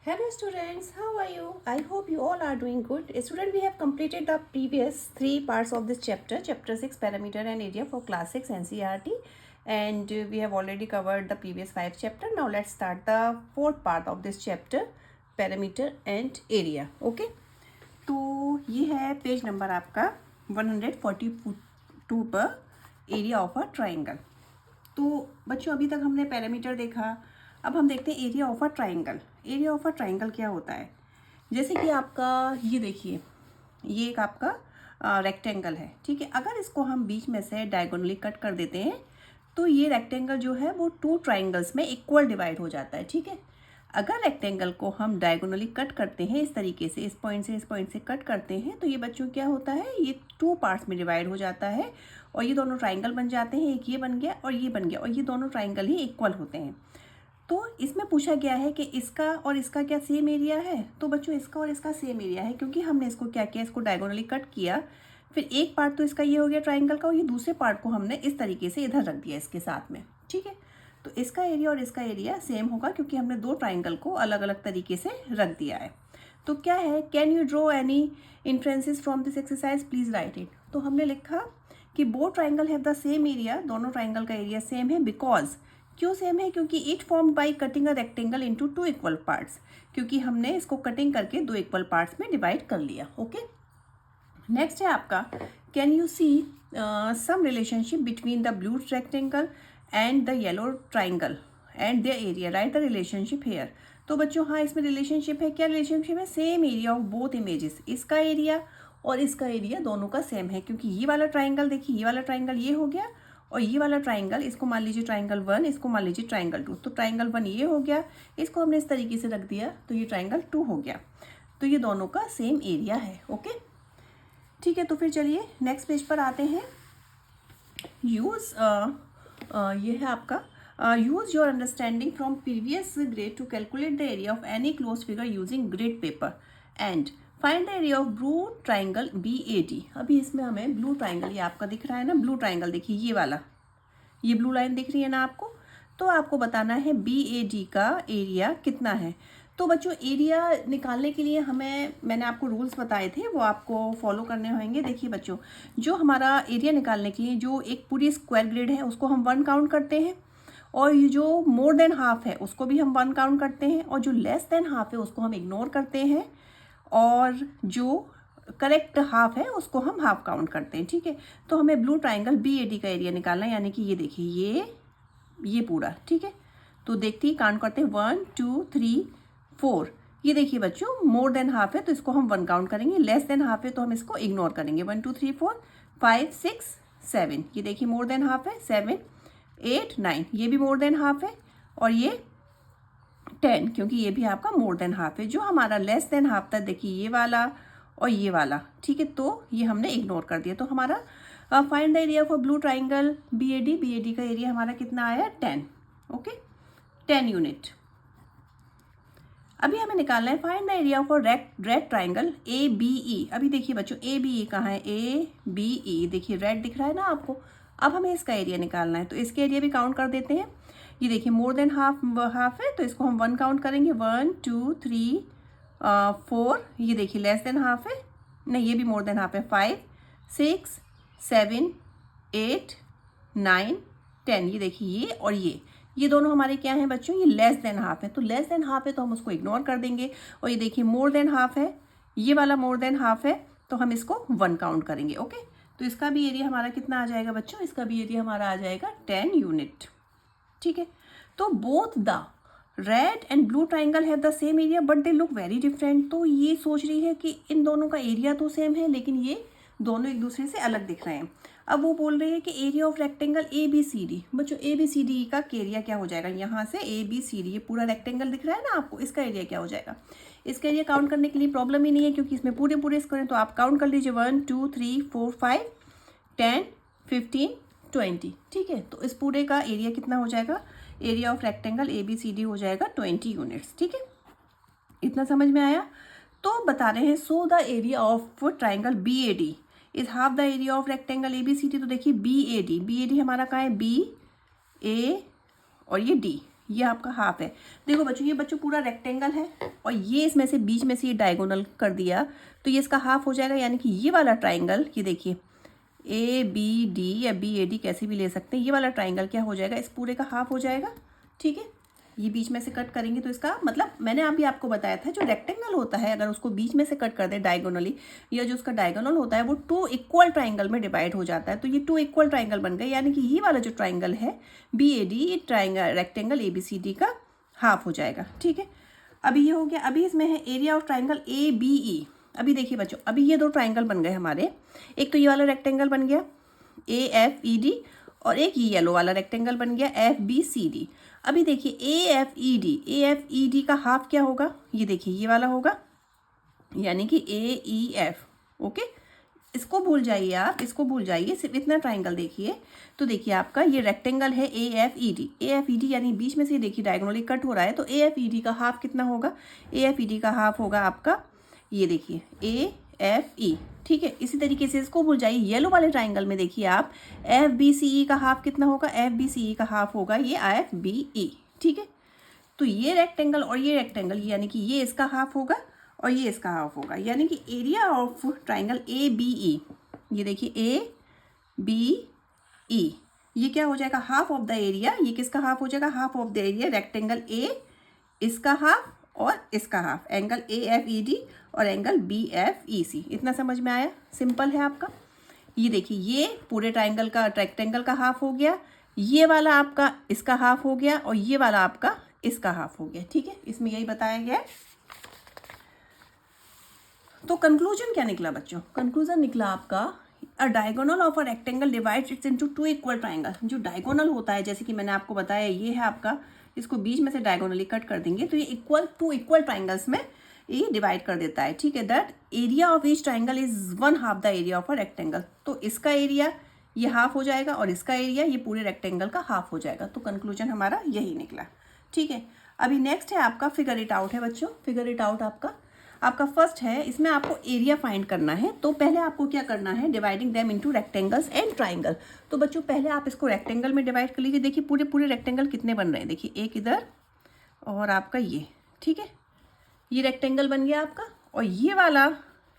Hello students, how are you? I hope you all are doing good. Student, we have completed the previous three parts of this chapter, chapter 6 parameter and area for class 6 NCERT, and we have already covered the previous 5 chapter. Now let's start the fourth part of this chapter, parameter and area. Okay, तो ये है page number आपका 142 पर area of a triangle. तो बच्चों अभी तक हमने पैरामीटर देखा, अब हम देखते हैं area of a triangle. Area of a triangle क्या होता है? जैसे कि आपका ये देखिए, ये एक आपका रेक्टेंगल है, ठीक है। अगर इसको हम बीच में से डायगोनली कट कर देते हैं तो ये रेक्टेंगल जो है वो 2 ट्राइंगल्स में इक्वल डिवाइड हो जाता है, ठीक है। अगर रेक्टेंगल को हम डायगोनली कट करते हैं इस तरीके से, इस पॉइंट से कट करते हैं, तो ये बच्चों क्या होता है, ये 2 पार्ट्स में डिवाइड हो जाता है और ये दोनों ट्राइंगल बन जाते हैं। एक ये बन गया और ये बन गया, और ये दोनों ट्राइंगल ही इक्वल होते हैं। तो इसमें पूछा गया है कि इसका और इसका क्या सेम एरिया है? तो बच्चों इसका और इसका सेम एरिया है, क्योंकि हमने इसको क्या किया, इसको डायगोनली कट किया। फिर एक पार्ट तो इसका ये हो गया ट्राइंगल का, और ये दूसरे पार्ट को हमने इस तरीके से इधर रख दिया इसके साथ में, ठीक है। तो इसका एरिया और इसका एरिया सेम होगा, क्योंकि हमने 2 ट्राइंगल को अलग अलग तरीके से रख दिया है। तो क्या है, can you draw any inferences from this exercise, please right it. तो हमने लिखा कि both triangle have the same area, दोनों ट्राइंगल का एरिया सेम है। बिकॉज, क्यों सेम है? क्योंकि it form by cutting a rectangle into 2 equal parts, क्योंकि हमने इसको कटिंग करके 2 इक्वल पार्ट्स में डिवाइड कर लिया। ओके, नेक्स्ट है आपका, can you see some relationship between the blue rectangle and the yellow triangle and their area, right the relationship here. तो बच्चों हाँ, इसमें रिलेशनशिप है। क्या रिलेशनशिप है? Same area of both images, इसका एरिया और इसका एरिया दोनों का सेम है। क्योंकि ये वाला ट्राइंगल देखिए, ये वाला ट्राइंगल ये हो गया, और ये वाला ट्राइंगल, इसको मान लीजिए ट्राइंगल 1, इसको मान लीजिए ट्राइंगल 2। तो ट्राइंगल 1 ये हो गया, इसको हमने इस तरीके से रख दिया, तो ये ट्राइंगल 2 हो गया। तो ये दोनों का सेम एरिया है। ओके, ठीक है। तो फिर चलिए नेक्स्ट पेज पर आते हैं। यूज़ ये है आपका, use your understanding from previous grade two calculate the area of any close figure using grid paper and find the area of blue triangle BAD। अभी इसमें हमें ब्लू ट्राइंगल, ये आपका दिख रहा है ना ब्लू ट्राइंगल, देखिए ये वाला, ये ब्लू लाइन दिख रही है ना आपको। तो आपको बताना है BAD का एरिया कितना है। तो बच्चों एरिया निकालने के लिए मैंने आपको रूल्स बताए थे, वो आपको फॉलो करने होंगे। देखिए बच्चों, जो हमारा एरिया निकालने के लिए जो एक पूरी स्क्वायर ग्रिड है उसको हम 1 काउंट करते हैं, और ये जो मोर देन हाफ है उसको भी हम 1 काउंट करते हैं, और जो लेस देन हाफ है उसको हम इग्नोर करते हैं, और जो करेक्ट हाफ है उसको हम हाफ काउंट करते हैं, ठीक है। तो हमें ब्लू ट्राइंगल BAD का एरिया निकालना है, यानी कि ये देखिए ये पूरा, ठीक है। तो देखते ही काउंट करते हैं 1 2 3 4। ये देखिए बच्चों, मोर देन हाफ है तो इसको हम 1 काउंट करेंगे, लेस देन हाफ है तो हम इसको इग्नोर करेंगे। 1 2 3 4 5 6 7, ये देखिए मोर देन हाफ है। 7 8 9, ये भी मोर देन हाफ है, और ये 10, क्योंकि ये भी आपका मोर देन हाफ है। जो हमारा लेस देन हाफ था, देखिए ये वाला और ये वाला, ठीक है, तो ये हमने इग्नोर कर दिया। तो हमारा find the area for blue triangle BAD का एरिया हमारा कितना आया? 10। Okay, 10 unit. अभी हमें निकालना है find the area for red triangle ABE। अभी देखिए बच्चों, ABE कहाँ है? ABE देखिए रेड दिख रहा है ना आपको। अब हमें इसका एरिया निकालना है, तो इसके एरिया भी काउंट कर देते हैं। ये देखिए मोर देन हाफ है तो इसको हम 1 काउंट करेंगे, 1 2 3 4। ये देखिए लेस देन हाफ है, नहीं ये भी मोर देन हाफ है, 5 6 7 8 9 10। ये देखिए ये और ये दोनों हमारे क्या हैं बच्चों? ये लेस देन हाफ है। तो लेस देन हाफ है तो हम उसको इग्नोर कर देंगे, और ये देखिए मोर देन हाफ है, ये वाला मोर देन हाफ है, तो हम इसको 1 काउंट करेंगे। ओके, तो इसका भी एरिया हमारा कितना आ जाएगा बच्चों? इसका भी एरिया हमारा आ जाएगा 10 यूनिट, ठीक है। तो both the red and blue triangle have the same area but they look very different. तो ये सोच रही है कि इन दोनों का एरिया तो सेम है, लेकिन ये दोनों एक दूसरे से अलग दिख रहे हैं। अब वो बोल रही है कि एरिया ऑफ रेक्टेंगल ABCD। बच्चों ABCD का एरिया क्या हो जाएगा? यहाँ से ABCD, ये पूरा रेक्टेंगल दिख रहा है ना आपको, इसका एरिया क्या हो जाएगा? इसका एरिया काउंट करने के लिए प्रॉब्लम ही नहीं है, क्योंकि इसमें पूरे पूरे स्क्वायर, तो आप काउंट कर लीजिए 1 2 3 4 5 10 15 20, ठीक है। तो इस पूरे का एरिया कितना हो जाएगा? एरिया ऑफ रेक्टेंगल ABCD हो जाएगा 20 यूनिट्स, ठीक है। इतना समझ में आया? तो बता रहे हैं so the area of triangle BAD is half the area of rectangle ABCD। तो देखिए BAD हमारा कहाँ है? BA और ये D, ये आपका हाफ है। देखो बच्चों, ये बच्चों पूरा रेक्टेंगल है और ये इसमें से बीच में से ये डायगोनल कर दिया, तो ये इसका हाफ हो जाएगा। यानी कि ये वाला ट्राइंगल, ये देखिए ABD या BAD कैसे भी ले सकते हैं, ये वाला ट्राइंगल क्या हो जाएगा, इस पूरे का हाफ हो जाएगा। ठीक है, ये बीच में से कट करेंगे तो इसका मतलब मैंने अभी आपको बताया था, जो रेक्टेंगल होता है अगर उसको बीच में से कट कर दे डायगोनली, या जो उसका डायगोनल होता है वो 2 इक्वल ट्राइंगल में डिवाइड हो जाता है। तो ये 2 इक्वल ट्राइंगल बन गए, यानी कि ये वाला जो ट्राइंगल है BAD, ये ट्राइंगल रेक्टेंगल ABCD का हाफ हो जाएगा। ठीक है, अभी ये हो गया। अभी इसमें है एरिया ऑफ ट्राइंगल ABE। अभी देखिए बच्चों, अभी ये 2 ट्राइंगल बन गए हमारे। एक तो ये वाला रेक्टेंगल बन गया AFED, और एक ये येलो वाला रेक्टेंगल बन गया FBCD। अभी देखिए AFED का हाफ क्या होगा, ये देखिए ये वाला होगा, यानी कि AEF। ओके, इसको भूल जाइए आप, इसको भूल जाइए, सिर्फ इतना ट्राइंगल देखिए। तो देखिए आपका ये रेक्टेंगल है AFED यानी बीच में से देखिए डायगोनली कट हो रहा है, तो AFED का हाफ कितना होगा, AFED का हाफ होगा आपका, ये देखिए AFE। ठीक है, इसी तरीके से इसको भूल जाइए। येलो वाले ट्राइंगल में देखिए आप FBCE का हाफ कितना होगा, FBCE का हाफ होगा ये FBE। ठीक है, तो ये रेक्टेंगल और ये रेक्टेंगल, यानी कि ये इसका हाफ होगा और ये इसका हाफ होगा, यानी कि एरिया ऑफ ट्राइंगल ABE, ये देखिए ABE, ये क्या हो जाएगा, हाफ ऑफ द एरिया। ये किसका हाफ हो जाएगा, half of the area rectangle A, इसका हाफ और इसका हाफ, एंगल AFED और एंगल BFEC। इतना समझ में आया, सिंपल है आपका। ये देखिए ये पूरे ट्राइंगल का, रेक्टेंगल का हाफ हो गया, ये वाला आपका इसका हाफ हो गया, और ये वाला आपका इसका हाफ हो गया। ठीक है, इसमें यही बताया गया है। तो कंक्लूजन क्या निकला बच्चों, कंक्लूजन निकला आपका अ diagonal of a rectangle divides it's into 2 equal triangle. जो डायगोनल होता है, जैसे कि मैंने आपको बताया, ये है आपका, इसको बीच में से डायगोनली कट कर देंगे तो ये 2 इक्वल ट्राइंगल्स में ये डिवाइड कर देता है। ठीक है, that area of each triangle is 1/2 the area of a rectangle. तो इसका एरिया ये हाफ हो जाएगा और इसका एरिया ये पूरे रेक्टेंगल का हाफ हो जाएगा। तो कंक्लूजन हमारा यही निकला। ठीक है, अभी नेक्स्ट है आपका फिगर इट आउट है बच्चों। फिगर इट आउट आपका फर्स्ट है, इसमें आपको एरिया फाइंड करना है। तो पहले आपको क्या करना है, dividing them into rectangles and triangle. तो बच्चों पहले आप इसको रेक्टेंगल में डिवाइड कर लीजिए। देखिए पूरे रेक्टेंगल कितने बन रहे हैं, देखिए एक इधर और आपका ये। ठीक है, ये रेक्टेंगल बन गया आपका, और ये वाला,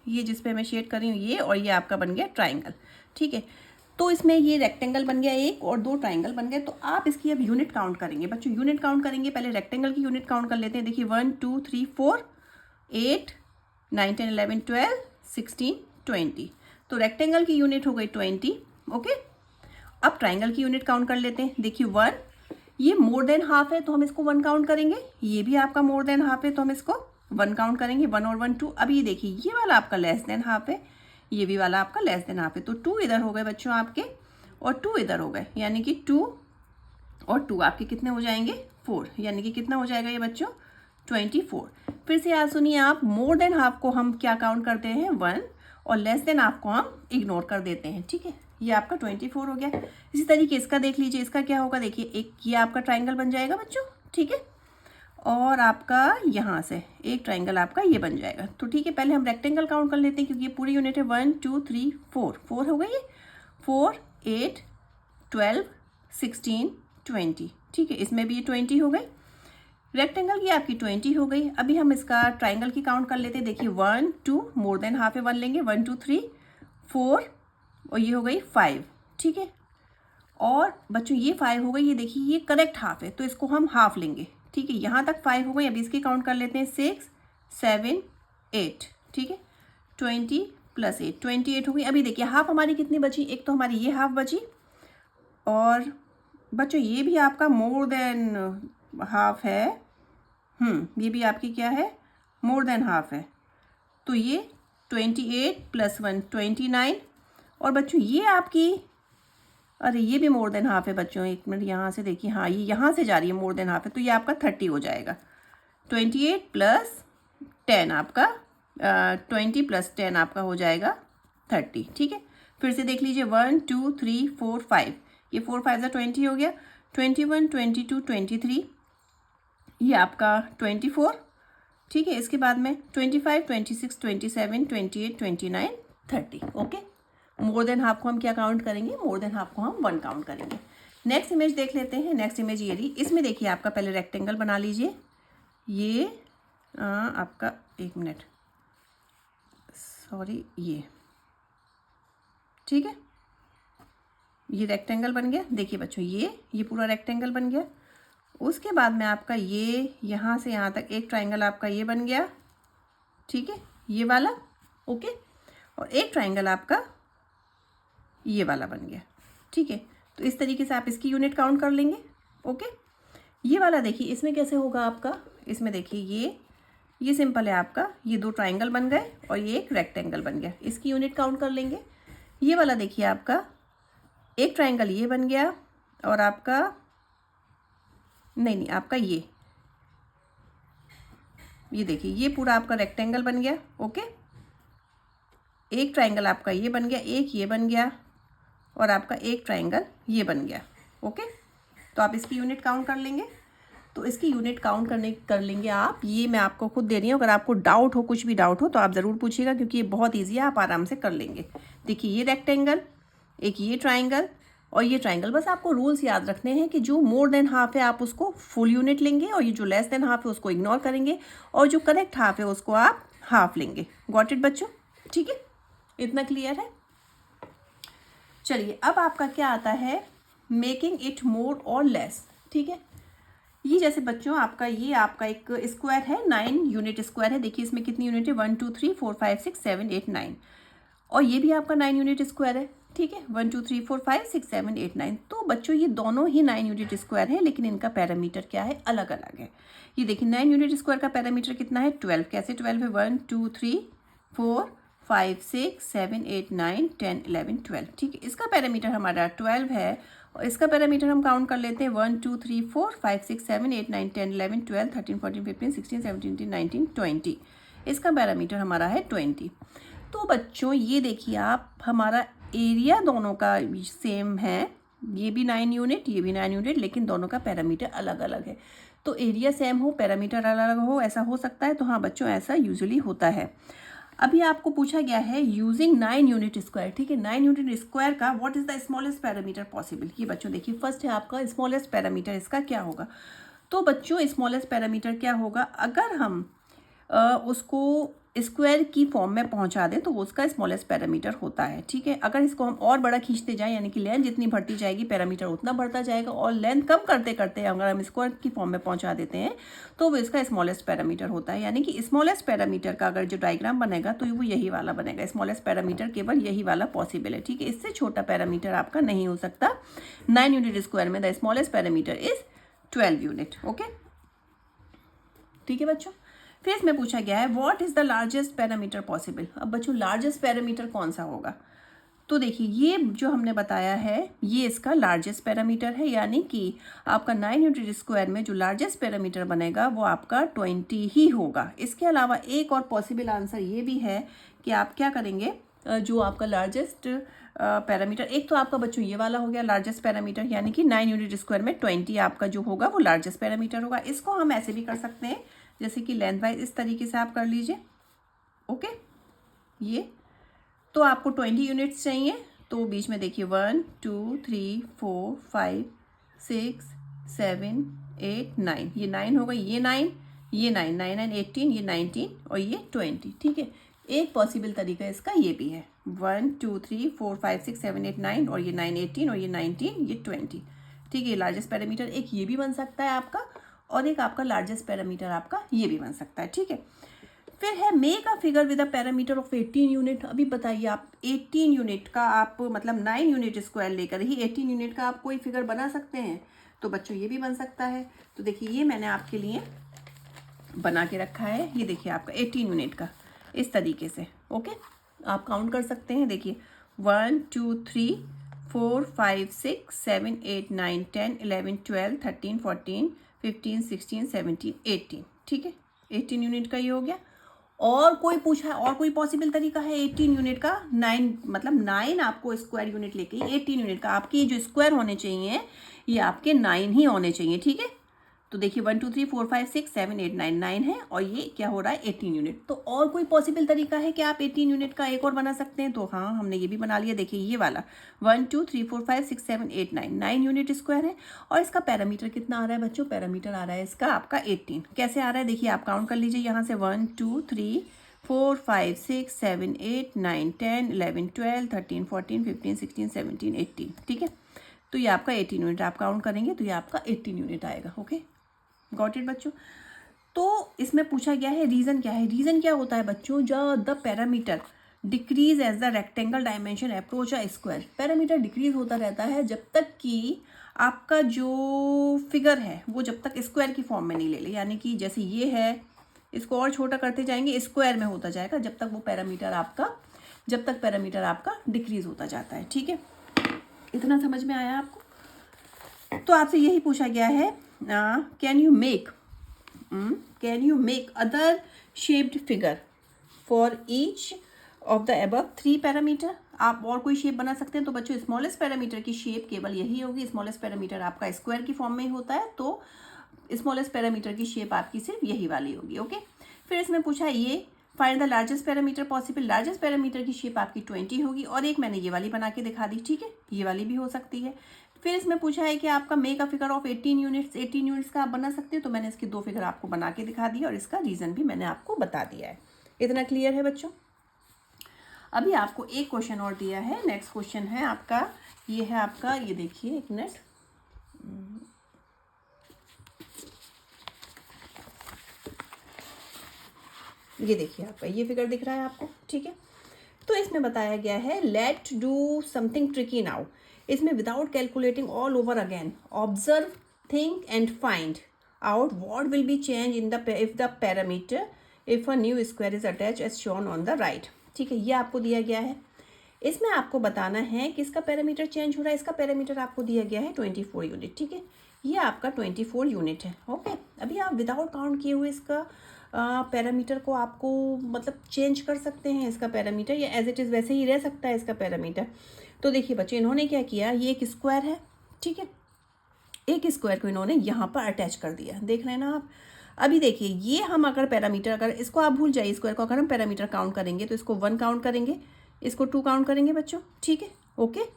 ये जिस पे मैं शेड कर रही हूँ ये, और ये आपका बन गया ट्राइंगल। ठीक है, तो इसमें ये रेक्टेंगल बन गया एक और 2 ट्राइंगल बन गए। तो आप इसकी अब यूनिट काउंट करेंगे बच्चों, यूनिट काउंट करेंगे। पहले रेक्टेंगल की यूनिट काउंट कर लेते हैं। देखिए 1 2 3 4 8 9 10 11 12 16 20। तो रेक्टेंगल की यूनिट हो गई 20। ओके, अब ट्राइंगल की यूनिट काउंट कर लेते हैं। देखिए 1, ये मोर देन हाफ है तो हम इसको 1 काउंट करेंगे। ये भी आपका मोर देन हाफ है तो हम इसको 1 काउंट करेंगे, 1 और 1 2। अब ये देखिए ये वाला आपका लेस देन हाफ है, ये भी वाला आपका लेस देन हाफ है। तो 2 इधर हो गए बच्चों आपके, और 2 इधर हो गए, यानी कि 2 और 2 आपके कितने हो जाएंगे, 4। यानी कि कितना हो जाएगा ये बच्चों, 24। फिर से याद सुनिए आप, मोर देन हाफ को हम क्या काउंट करते हैं, 1, और लेस देन हाफ को हम इग्नोर कर देते हैं। ठीक है, ये आपका 24 हो गया। इसी तरीके इसका देख लीजिए, इसका क्या होगा, देखिए एक ये आपका ट्राइंगल बन जाएगा बच्चों। ठीक है, और आपका यहाँ से एक ट्राइंगल आपका ये बन जाएगा। तो ठीक है, पहले हम रेक्टेंगल काउंट कर लेते हैं क्योंकि ये पूरी यूनिट है। 1 2 3 4, 4 हो गई है, 4 8 12 16 20। ठीक है, इसमें भी ये 20 हो गई। रेक्टेंगल की आपकी 20 हो गई। अभी हम इसका ट्राइंगल की काउंट कर लेते हैं। देखिए 1 2, मोर देन हाफ है 1 लेंगे, 1 2 3 4, और ये हो गई 5। ठीक है, और बच्चों ये 5 हो गई, ये देखिए ये करेक्ट हाफ है तो इसको हम हाफ लेंगे। ठीक है, यहाँ तक 5 हो गई। अभी इसकी काउंट कर लेते हैं, 6 7 8। ठीक है, 20 + 8, 28 हो गई। अभी देखिए हाफ हमारी कितनी बची, एक तो हमारी ये हाफ बची, और बच्चों ये भी आपका मोर देन हाफ है। ये भी आपकी क्या है, मोर देन हाफ है। तो ये 28 + 1 29, और बच्चों ये आपकी, अरे ये भी मोर देन हाफ है बच्चों। एक मिनट यहाँ से देखिए, हाँ ये यहाँ से जा रही है, मोर देन हाफ है, तो ये आपका 30 हो जाएगा। 28 + 10 आपका 20 + 10 आपका हो जाएगा 30। ठीक है, फिर से देख लीजिए 1 2 3 4 5, ये 4 5 20 हो गया। 21 22 23, ये आपका 24। ठीक है, इसके बाद में 25 26 27 28 29 30। ओके, मोर देन हाफ को हम क्या काउंट करेंगे, मोर देन हाफ को हम 1 काउंट करेंगे। नेक्स्ट इमेज देख लेते हैं। नेक्स्ट इमेज ये रही। इसमें देखिए आपका पहले रेक्टेंगल बना लीजिए। ये आपका 1 मिनट, सॉरी, ये ठीक है, ये रेक्टेंगल बन गया। देखिए बच्चों, ये पूरा रेक्टेंगल बन गया। उसके बाद में आपका ये यहाँ से यहाँ तक एक ट्राइंगल आपका ये बन गया, ठीक है, ये वाला, ओके। और एक ट्राइंगल आपका ये वाला बन गया, ठीक है। तो इस तरीके से आप इसकी यूनिट काउंट कर लेंगे, ओके। ये वाला देखिए इसमें कैसे होगा आपका, इसमें देखिए ये सिंपल है आपका, ये 2 ट्राइंगल बन गए और ये एक रेक्टेंगल बन गया, इसकी यूनिट काउंट कर लेंगे। ये वाला देखिए आपका एक ट्राइंगल ये बन गया और आपका नहीं आपका ये देखिए ये पूरा आपका रेक्टेंगल बन गया, ओके। एक ट्राइंगल आपका ये बन गया, एक ये बन गया और आपका एक ट्राइंगल ये बन गया, ओके। तो आप इसकी यूनिट काउंट कर लेंगे। तो इसकी यूनिट काउंट कर लेंगे आप। ये मैं आपको खुद दे रही हूँ, अगर आपको डाउट हो, कुछ भी डाउट हो तो आप ज़रूर पूछिएगा, क्योंकि ये बहुत ईजी है, आप आराम से कर लेंगे। देखिए ये रेक्टेंगल, एक ये ट्राइंगल और ये ट्राइंगल। बस आपको रूल्स याद रखने हैं कि जो मोर देन हाफ है आप उसको फुल यूनिट लेंगे और ये जो लेस देन हाफ है उसको इग्नोर करेंगे और जो करेक्ट हाफ है उसको आप हाफ लेंगे। गॉट इट बच्चों, ठीक है, इतना क्लियर है। चलिए अब आपका क्या आता है, मेकिंग इट मोर और लेस, ठीक है। ये जैसे बच्चों आपका ये आपका एक स्क्वायर है, 9 यूनिट स्क्वायर है। देखिए इसमें कितनी यूनिट है, 1 2 3 4 5 6 7 8 9 और ये भी आपका 9 यूनिट स्क्वायर है, ठीक है। 1 2 3 4 5 6 7 8 9। तो बच्चों ये दोनों ही 9 यूनिट स्क्वायर है, लेकिन इनका पैरामीटर क्या है, अलग अलग है। ये देखिए 9 यूनिट स्क्वायर का पैरामीटर कितना है, 12। कैसे 12 है, 1 2 3 4 5 6 7 8 9 10 11 12, ठीक है। इसका पैरामीटर हमारा 12 है और इसका पैरामीटर हम काउंट कर लेते हैं 1 2 3 4 5 6 7 8 9 10 11 12 13 14 15 16 17 18 19 20। इसका पैरामीटर हमारा है 20। तो बच्चों ये देखिए आप, हमारा एरिया दोनों का सेम है, ये भी 9 यूनिट, ये भी 9 यूनिट, लेकिन दोनों का पैरामीटर अलग अलग है। तो एरिया सेम हो, पैरामीटर अलग अलग हो, ऐसा हो सकता है। तो हाँ बच्चों, ऐसा यूजुअली होता है। अभी आपको पूछा गया है यूजिंग 9 यूनिट स्क्वायर, ठीक है। 9 यूनिट स्क्वायर का what is the smallest parameter possible. ये बच्चों देखिए फर्स्ट है आपका स्मॉलेस्ट पैरामीटर, इसका क्या होगा। तो बच्चों स्मॉलेस्ट पैरामीटर क्या होगा, अगर हम उसको स्क्वायर की फॉर्म में पहुंचा दें तो उसका स्मॉलेस्ट पैरामीटर होता है, ठीक है। अगर इसको हम और बड़ा खींचते जाएं, यानी कि लेंथ जितनी बढ़ती जाएगी पैरामीटर उतना बढ़ता जाएगा, और लेंथ कम करते करते अगर हम स्क्वायर की फॉर्म में पहुंचा देते हैं तो वो इसका स्मॉलेस्ट पैरामीटर होता है। यानी कि स्मॉलेस्ट पैरामीटर का अगर जो डायग्राम बनेगा तो वो यही वाला बनेगा। स्मॉलेस्ट पैरामीटर केवल यही वाला पॉसिबल है, ठीक है। इससे छोटा पैरामीटर आपका नहीं हो सकता। 9 यूनिट स्क्वायर में the smallest parameter is 12 unit, okay, ठीक है बच्चों। फिर इसमें पूछा गया है what is the largest parameter possible. अब बच्चों लार्जेस्ट पैरामीटर कौन सा होगा, तो देखिए ये जो हमने बताया है ये इसका लार्जेस्ट पैरामीटर है, यानी कि आपका 9 यूनिट स्क्वायर में जो लार्जेस्ट पैरामीटर बनेगा वो आपका 20 ही होगा। इसके अलावा एक और पॉसिबल आंसर ये भी है कि आप क्या करेंगे, जो आपका लार्जेस्ट पैरामीटर, एक तो आपका बच्चों ये वाला हो गया लार्जेस्ट पैरामीटर, यानी कि 9 यूनिट स्क्वायर में 20 आपका जो होगा वो लार्जेस्ट पैरामीटर होगा। इसको हम ऐसे भी कर सकते हैं, जैसे कि लेंथ वाइज इस तरीके से आप कर लीजिए, ओके। ये तो आपको 20 यूनिट्स चाहिए, तो बीच में देखिए 1 2 3 4 5 6 7 8 9, ये 9 हो गई, ये 9 ये 9 9 9 18, ये 19 और ये 20, ठीक है। एक पॉसिबल तरीका इसका ये भी है, 1 2 3 4 5 6 7 8 9 और ये 9 18 और ये 19 ये 20, ठीक है। लार्जेस्ट पैरामीटर एक ये भी बन सकता है आपका, और एक आपका लार्जेस्ट पैरामीटर आपका ये भी बन सकता है, ठीक है। फिर है make a figure with a parameter of 18 unit. अभी बताइए आप 18 यूनिट का आप मतलब 9 यूनिट स्क्वायर लेकर ही 18 यूनिट का आप कोई फिगर बना सकते हैं। तो बच्चों ये भी बन सकता है। तो देखिए ये मैंने आपके लिए बना के रखा है, ये देखिए आपका 18 यूनिट का इस तरीके से, ओके। आप काउंट कर सकते हैं, देखिए 1 2 3 4 5 6 7 8 9 10 11 12 13 14 15 16 17 18, ठीक है। 18 यूनिट का ये हो गया। और कोई पूछा है और कोई पॉसिबल तरीका है 18 यूनिट का, 9 मतलब 9 आपको स्क्वायर यूनिट लेके 18 यूनिट का, आपके जो स्क्वायर होने चाहिए ये आपके 9 ही होने चाहिए, ठीक है। तो देखिए 1 2 3 4 5 6 7 8 9 9 है और ये क्या हो रहा है 18 यूनिट। तो और कोई पॉसिबल तरीका है कि आप 18 यूनिट का एक और बना सकते हैं? तो हाँ, हमने ये भी बना लिया। देखिए ये वाला 1 2 3 4 5 6 7 8 9 9 यूनिट स्क्वायर है और इसका पैरामीटर कितना आ रहा है बच्चों? पैरामीटर आ रहा है इसका आपका 18। कैसे आ रहा है देखिए, आप काउंट कर लीजिए यहाँ से 1 2 3 4 5 6 7 8 9 10 11 12 13 14 15 16 17 18। ठीक है, तो ये आपका 18 यूनिट आप काउंट करेंगे तो ये आपका 18 यूनिट आएगा। ओके, गॉट इट बच्चों। तो इसमें पूछा गया है रीज़न क्या है। रीज़न क्या होता है बच्चों? जब the parameter decrease as the rectangle dimension approach a square. Parameter decrease होता रहता है जब तक कि आपका जो फिगर है वो जब तक स्क्वायर की फॉर्म में नहीं ले ले, यानी कि जैसे ये है, इसको और छोटा करते जाएंगे, स्क्वायर में होता जाएगा जब तक वो पैरामीटर आपका, जब तक पैरामीटर आपका डिक्रीज होता जाता है। ठीक है, इतना समझ में आया आपको? तो आपसे यही पूछा गया है, can you make other shaped figure for each of the above 3 parameter. आप और कोई शेप बना सकते हैं। तो बच्चों स्मॉलेस्ट पैरामीटर की शेप केवल यही होगी। स्मॉलेस्ट पैरामीटर आपका स्क्वायर की फॉर्म में ही होता है, तो स्मॉलेस्ट पैरामीटर की शेप आपकी सिर्फ यही वाली होगी। ओके, फिर इसमें पूछा है ये find the largest parameter possible. Largest parameter की शेप आपकी 20 होगी और एक मैंने ये वाली बना के दिखा दी। ठीक है, ये वाली भी हो सकती है। फिर इसमें पूछा है कि आपका make a figure of 18 units. 18 units का आप बना सकते हो, तो मैंने इसकी 2 फिगर आपको बना के दिखा दी और इसका रीज़न भी मैंने आपको बता दिया है। इतना क्लियर है बच्चों? अभी आपको एक क्वेश्चन और दिया है। नेक्स्ट क्वेश्चन है आपका, ये है आपका, ये देखिए एक मिनट, ये देखिए आपका ये फिगर दिख रहा है आपको। ठीक है, तो इसमें बताया गया है let do something tricky now. इसमें without calculating all over again observe, think and find out what will be change in the if the parameter if a new square is attach as shown on the right. ठीक है, ये आपको दिया गया है। इसमें आपको बताना है कि इसका पैरामीटर चेंज हो रहा है। इसका पैरामीटर आपको दिया गया है 24 यूनिट। ठीक है, ये आपका 24 यूनिट है। ओके, अभी आप विदाउट काउंट किए हुए इसका पैरामीटर को आपको मतलब चेंज कर सकते हैं इसका पैरामीटर, या एज इट इज़ वैसे ही रह सकता है इसका पैरामीटर। तो देखिए बच्चे, इन्होंने क्या किया, ये एक स्क्वायर है। ठीक है, एक स्क्वायर को इन्होंने यहाँ पर अटैच कर दिया, देख रहे हैं ना आप। अभी देखिए ये हम अगर पैरामीटर, अगर इसको आप भूल जाइए, स्क्वायर को अगर हम पैरामीटर काउंट करेंगे तो इसको 1 काउंट करेंगे, इसको 2 काउंट करेंगे बच्चों। ठीक है, ओके।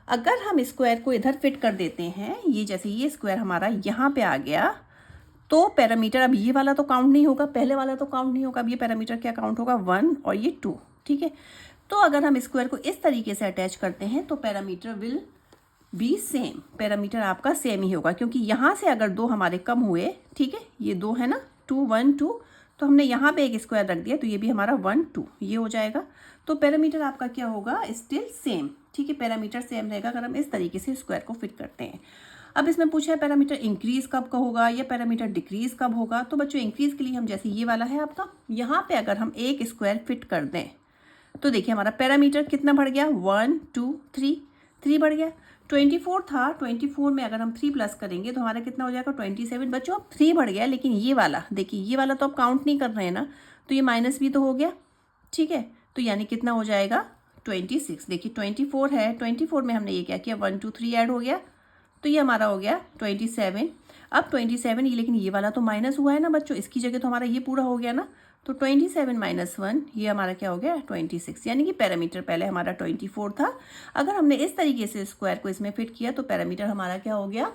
अगर हम स्क्वायर को इधर फिट कर देते हैं, ये जैसे ये स्क्वायर हमारा यहाँ पे आ गया, तो पैरामीटर अब ये वाला तो काउंट नहीं होगा, पहले वाला तो काउंट नहीं होगा। अब ये पैरामीटर क्या काउंट होगा? 1 और ये 2। ठीक है, तो अगर हम स्क्वायर को इस तरीके से अटैच करते हैं तो parameter will be same. Parameter आपका सेम ही होगा, क्योंकि यहाँ से अगर 2 हमारे कम हुए, ठीक है, ये 2 है ना, 2 1 2, तो हमने यहाँ पे एक स्क्वायर रख दिया, तो ये भी हमारा 1 2 ये हो जाएगा। तो पैरामीटर आपका क्या होगा? Still same. ठीक है, पैरामीटर सेम रहेगा अगर हम इस तरीके से स्क्वायर को फिट करते हैं। अब इसमें पूछा है पैरामीटर इंक्रीज कब का होगा या पैरामीटर डिक्रीज कब होगा। तो बच्चों इंक्रीज के लिए हम जैसे ये वाला है आपका, यहाँ पे अगर हम एक स्क्वायर फिट कर दें तो देखिए हमारा पैरामीटर कितना बढ़ गया? 1 2 3 बढ़ गया। 24 था, 24 में अगर हम 3 प्लस करेंगे तो हमारा कितना हो जाएगा? 27। बच्चों अब 3 बढ़ गया, लेकिन ये वाला देखिए, ये वाला तो आप काउंट नहीं कर रहे हैं ना, तो ये माइनस भी तो हो गया। ठीक है, तो यानी कितना हो जाएगा? 26। देखिए 24 है, 24 में हमने ये क्या किया? 1 2 3 ऐड हो गया, तो ये हमारा हो गया 27। अब 27 ये, लेकिन ये वाला तो माइनस हुआ है ना बच्चों, इसकी जगह तो हमारा ये पूरा हो गया ना, तो 27 - 1 ये हमारा क्या हो गया? 26। यानी कि पैरामीटर पहले हमारा 24 था, अगर हमने इस तरीके से स्क्वायर को इसमें फिट किया तो पैरामीटर हमारा क्या हो गया?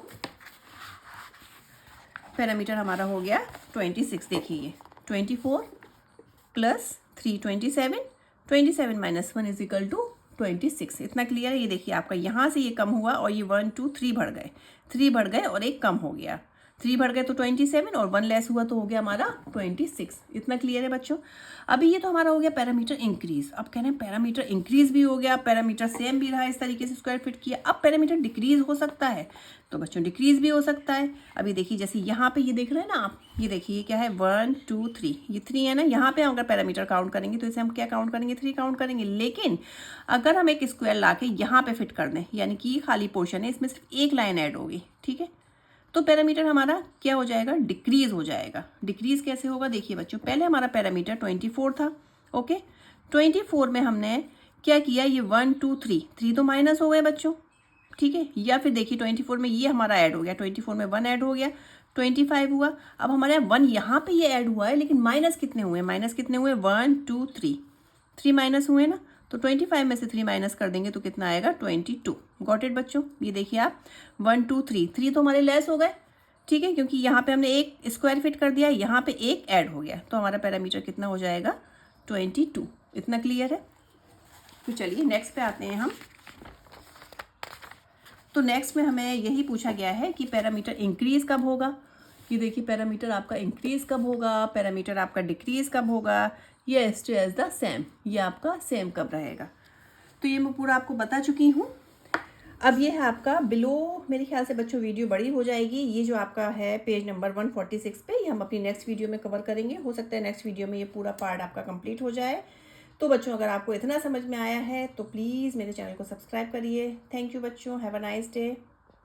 पैरामीटर हमारा हो गया 26। देखिए ये 24 + 3 27, 27 - 1 = 26। इतना क्लियर है? ये देखिए आपका यहाँ से ये कम हुआ और ये 1 2 3 बढ़ गए, 3 बढ़ गए और एक कम हो गया, 3 बढ़ गए तो 27 और 1 लेस हुआ तो हो गया हमारा 26। इतना क्लियर है बच्चों? अभी ये तो हमारा हो गया पैरामीटर इंक्रीज। अब कह रहे हैं पैरामीटर इंक्रीज भी हो गया, पैरामीटर सेम भी रहा, इस तरीके से स्क्वायर फिट किया। अब पैरामीटर डिक्रीज हो सकता है, तो बच्चों डिक्रीज भी हो सकता है। अभी देखिए जैसे यहाँ पे ये देख रहे हैं ना आप, ये देखिए ये क्या है? 1 2 3, ये 3 है ना। यहाँ पे अगर पैरामीटर काउंट करेंगे तो इसे हम क्या काउंट करेंगे? 3 काउंट करेंगे। लेकिन अगर हम एक स्क्वायर ला के यहाँ पे फिट कर दें, यानी कि खाली पोर्शन है, इसमें सिर्फ एक लाइन ऐड होगी, ठीक है, तो पैरामीटर हमारा क्या हो जाएगा? डिक्रीज हो जाएगा। डिक्रीज कैसे होगा? देखिए बच्चों, पहले हमारा पैरामीटर 24 था, ओके, 24 में हमने क्या किया? ये 1 2 3 तो माइनस हो गए बच्चों, ठीक है, या फिर देखिए 24 में ये हमारा ऐड हो गया, 24 में 1 ऐड हो गया, 25 हुआ। अब हमारे यहाँ 1 यहाँ पे ये ऐड हुआ है, लेकिन माइनस कितने हुए, माइनस कितने हुए, 1 2 3, 3 माइनस हुए ना, तो 25 में से 3 माइनस कर देंगे तो कितना आएगा, 22। गॉट इट बच्चों, ये देखिए आप 1 2 3, 3 तो हमारे लेस हो गए, ठीक है, क्योंकि यहाँ पे हमने एक स्क्वायर फिट कर दिया, यहाँ पे एक ऐड हो गया, तो हमारा पैरामीटर कितना हो जाएगा, 22। इतना क्लियर है। तो चलिए नेक्स्ट पे आते हैं हम। तो नेक्स्ट में हमें यही पूछा गया है कि पैरामीटर इंक्रीज कब होगा। ये देखिए पैरामीटर आपका इंक्रीज कब होगा, पैरामीटर आपका डिक्रीज कब होगा, ये स्टे एज द सेम, ये आपका सेम कब रहेगा। तो ये मैं पूरा आपको बता चुकी हूँ। अब ये है आपका बिलो, मेरे ख्याल से बच्चों वीडियो बड़ी हो जाएगी, ये जो आपका है पेज नंबर 146 पे, ये हम अपनी नेक्स्ट वीडियो में कवर करेंगे। हो सकता है नेक्स्ट वीडियो में ये पूरा पार्ट आपका कंप्लीट हो जाए। तो बच्चों अगर आपको इतना समझ में आया है तो प्लीज़ मेरे चैनल को सब्सक्राइब करिए। थैंक यू बच्चों, हैव अ नाइस डे।